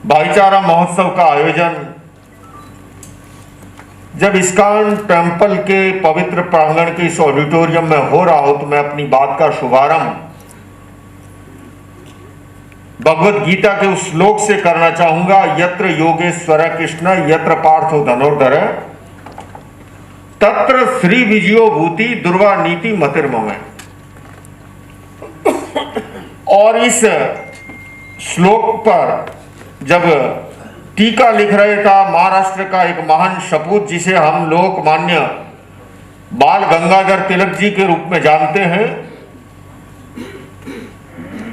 भाईचारा महोत्सव का आयोजन जब इस्कॉन टेम्पल के पवित्र प्रांगण के इस ऑडिटोरियम में हो रहा हो तो मैं अपनी बात का शुभारंभ भगवत गीता के उस श्लोक से करना चाहूंगा। यत्र योगेश्वर कृष्ण यत्र पार्थो धनुर्धर तत्र श्री विजयो भूति दुर्वा नीति मतिर्मम। और इस श्लोक पर जब टीका लिख रहे था महाराष्ट्र का एक महान सपूत जिसे हम लोकमान्य बाल गंगाधर तिलक जी के रूप में जानते हैं,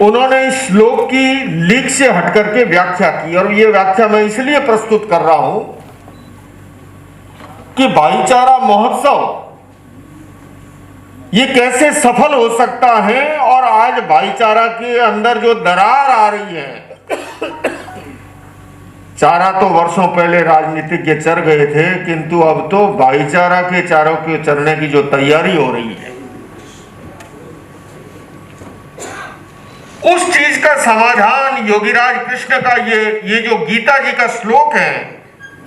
उन्होंने इस श्लोक की लीक से हटकर के व्याख्या की। और ये व्याख्या मैं इसलिए प्रस्तुत कर रहा हूं कि भाईचारा महोत्सव ये कैसे सफल हो सकता है। और आज भाईचारा के अंदर जो दरार आ रही है, चारा तो वर्षों पहले राजनीतिज्ञ चर गए थे, किंतु अब तो भाईचारा के चारों के चरने की जो तैयारी हो रही है, उस चीज का समाधान योगीराज कृष्ण का ये जो गीता जी का श्लोक है,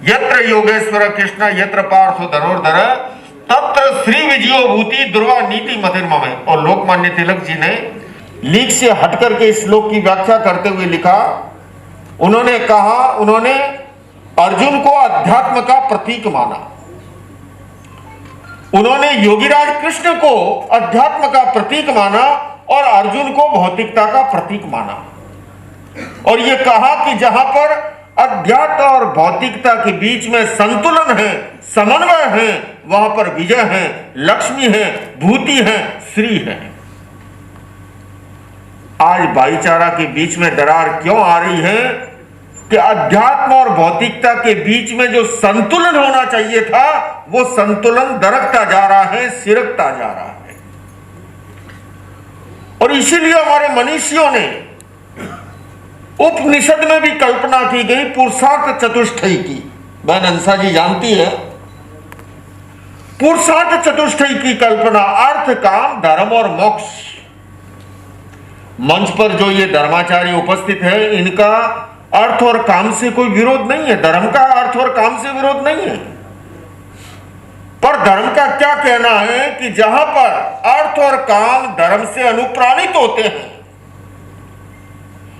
यत्र योगेश्वर कृष्ण यत्र पार्थो धनुर्धर तत्र श्री विजयो भूति दुर्वा नीति मतिर्मम। और लोकमान्य तिलक जी ने लीक से हटकर के इस श्लोक की व्याख्या करते हुए लिखा, उन्होंने कहा, उन्होंने अर्जुन को अध्यात्म का प्रतीक माना, उन्होंने योगीराज कृष्ण को अध्यात्म का प्रतीक माना और अर्जुन को भौतिकता का प्रतीक माना। और यह कहा कि जहां पर अध्यात्म और भौतिकता के बीच में संतुलन है, समन्वय है, वहां पर विजय है, लक्ष्मी है, भूति है, श्री है। आज भाईचारा के बीच में दरार क्यों आ रही है कि अध्यात्म और भौतिकता के बीच में जो संतुलन होना चाहिए था वो संतुलन दरकता जा रहा है, सिरकता जा रहा है। और इसीलिए हमारे मनीषियों ने उपनिषद में भी कल्पना की गई पुरुषार्थ चतुष्टय की। बहन हंसा जी जानती है पुरुषार्थ चतुष्टय की कल्पना, अर्थ काम धर्म और मोक्ष। मंच पर जो ये धर्माचार्य उपस्थित है, इनका अर्थ और काम से कोई विरोध नहीं है, धर्म का अर्थ और काम से विरोध नहीं है। पर धर्म का क्या कहना है कि जहां पर अर्थ और काम धर्म से अनुप्राणित होते हैं,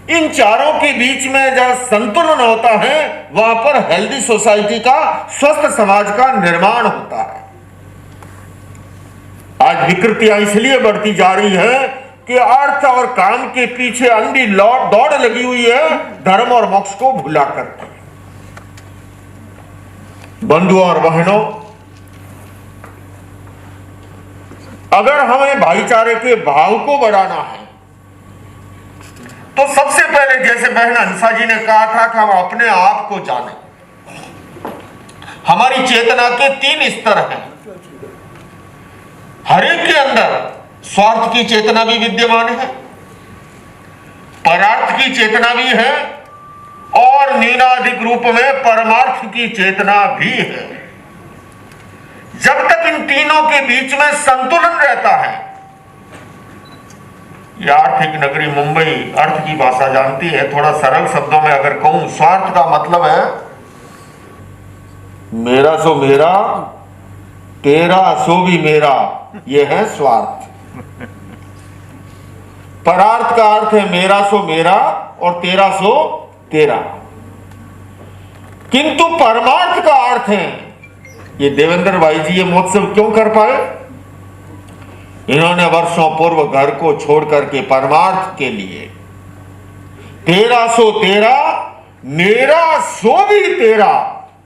इन चारों के बीच में जहां संतुलन होता है, वहां पर हेल्दी सोसाइटी का, स्वस्थ समाज का निर्माण होता है। आज विकृतियां इसलिए बढ़ती जा रही है कि अर्थ और काम के पीछे अंधी दौड़ लगी हुई है, धर्म और मोक्ष को भुला करके। बंधुओं और बहनों, अगर हमें भाईचारे के भाव को बढ़ाना है तो सबसे पहले, जैसे बहन हंसा जी ने कहा था कि हम अपने आप को जानें। हमारी चेतना के 3 स्तर हैं। हर एक के अंदर स्वार्थ की चेतना भी विद्यमान है, परार्थ की चेतना भी है और न्यूनाधिक रूप में परमार्थ की चेतना भी है। जब तक इन तीनों के बीच में संतुलन रहता है, यह आर्थिक नगरी मुंबई अर्थ की भाषा जानती है। थोड़ा सरल शब्दों में अगर कहूं, स्वार्थ का मतलब है मेरा सो मेरा, तेरा सो भी मेरा, यह है स्वार्थ। परार्थ का अर्थ है मेरा सो मेरा और तेरा सो तेरा। किंतु परमार्थ का अर्थ है, ये देवेंद्र भाई जी ये महोत्सव क्यों कर पाए? इन्होंने वर्षों पूर्व घर को छोड़ करके परमार्थ के लिए, तेरा सो तेरा, मेरा सो भी तेरा,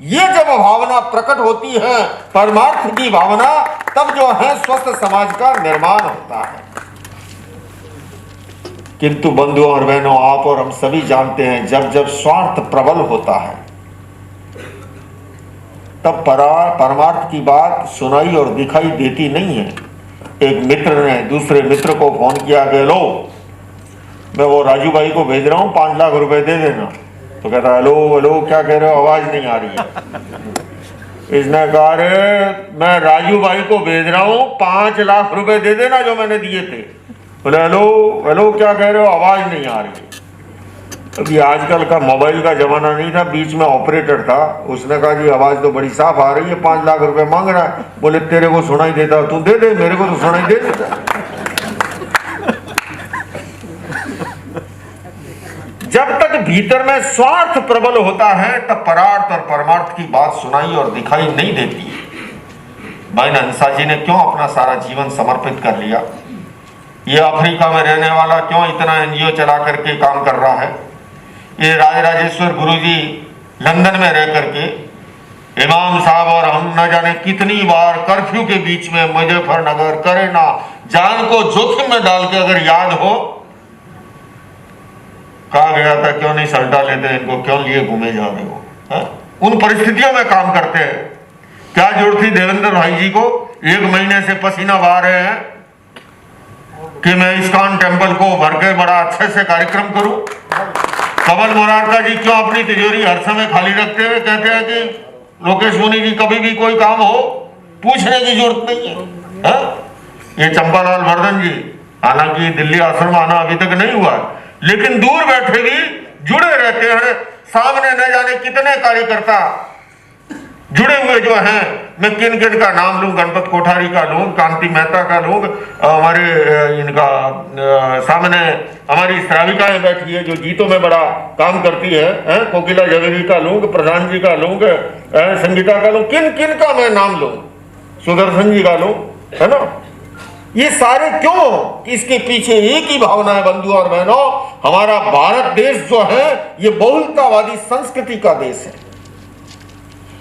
ये जब भावना प्रकट होती है, परमार्थ की भावना, तब जो है स्वस्थ समाज का निर्माण होता है। किंतु बंधुओं और बहनों, आप और हम सभी जानते हैं, जब जब स्वार्थ प्रबल होता है तब परमार्थ की बात सुनाई और दिखाई देती नहीं है। एक मित्र ने दूसरे मित्र को फोन किया कि लो, मैं वो राजू भाई को भेज रहा हूं, 5 लाख रुपए दे देना। तो कहता है हेलो हेलो क्या कह रहे हो, आवाज नहीं आ रही है। इसने कहा रे मैं राजू भाई को भेज रहा हूं, 5 लाख रुपए दे देना जो मैंने दिए थे। बोले हेलो हेलो क्या कह रहे हो, आवाज नहीं आ रही है। अभी आजकल का मोबाइल का जमाना नहीं था, बीच में ऑपरेटर था, उसने कहा जी आवाज तो बड़ी साफ आ रही है, 5 लाख रुपए मांग रहा है। बोले तेरे को सुनाई देता तू दे दे, मेरे को तो सुनाई दे देता। जब तक भीतर में स्वार्थ प्रबल होता है तब परार्थ और परमार्थ की बात सुनाई और दिखाई नहीं देती। भाई हंसा जी ने क्यों अपना सारा जीवन समर्पित कर लिया? ये अफ्रीका में रहने वाला क्यों इतना एनजीओ चला करके काम कर रहा है? ये राजराजेश्वर गुरुजी लंदन में रह करके इमाम साहब और हम न जाने कितनी बार कर्फ्यू के बीच में मुजफ्फरनगर करेना जान को जोखिम में डाल के, अगर याद हो, कहा गया था क्यों नहीं सल्टा लेते इनको, क्यों लिए घूमे जा रहे हो? उन परिस्थितियों में काम करते हैं। क्या जरूरत थी देवेंद्र भाई जी को 1 महीने से पसीना बहा रहे हैं कि मैं इस्कॉन टेम्पल को भर के बड़ा अच्छे से कार्यक्रम करूं? कमल मोरारका जी क्यों अपनी तिजोरी हर समय खाली रखते हुए कहते हैं कि लोकेश मुनि जी कभी भी कोई काम हो पूछने की जरूरत नहीं है? ये चंपालाल वर्धन जी, हालांकि दिल्ली आश्रम आना अभी तक नहीं हुआ, लेकिन दूर बैठे भी जुड़े रहते हैं। सामने न जाने कितने कार्यकर्ता जुड़े हुए जो हैं, मैं किन किन का नाम लूं, गणपत कोठारी का लूं, कांति मेहता का लूं, हमारे इनका सामने हमारी श्राविकाएं बैठी है जो गीतों में बड़ा काम करती है, कोकिला जवेरी का लूं, प्रधान जी का लूं, संगीता का लूं, किन किन का मैं नाम लूं, सुदर्शन जी का लूं, है ना? ये सारे क्यों? इसके पीछे एक ही भावना है बंधु और बहनों, हमारा भारत देश जो है ये बहुलतावादी संस्कृति का देश है।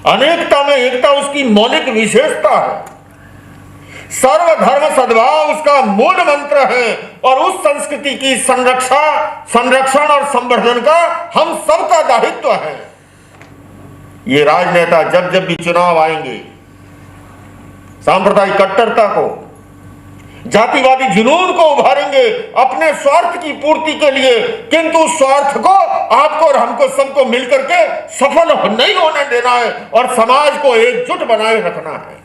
अनेकता में एकता उसकी मौलिक विशेषता है। सर्वधर्म सद्भाव उसका मूल मंत्र है और उस संस्कृति की संरक्षण और संवर्धन का हम सबका दायित्व है। ये राजनेता जब जब भी चुनाव आएंगे सांप्रदायिक कट्टरता को, जातिवादी जुनून को उभारेंगे अपने स्वार्थ की पूर्ति के लिए, किंतु उस स्वार्थ को आपको और हमको सबको मिलकर के सफल नहीं होने देना है और समाज को एकजुट बनाए रखना है।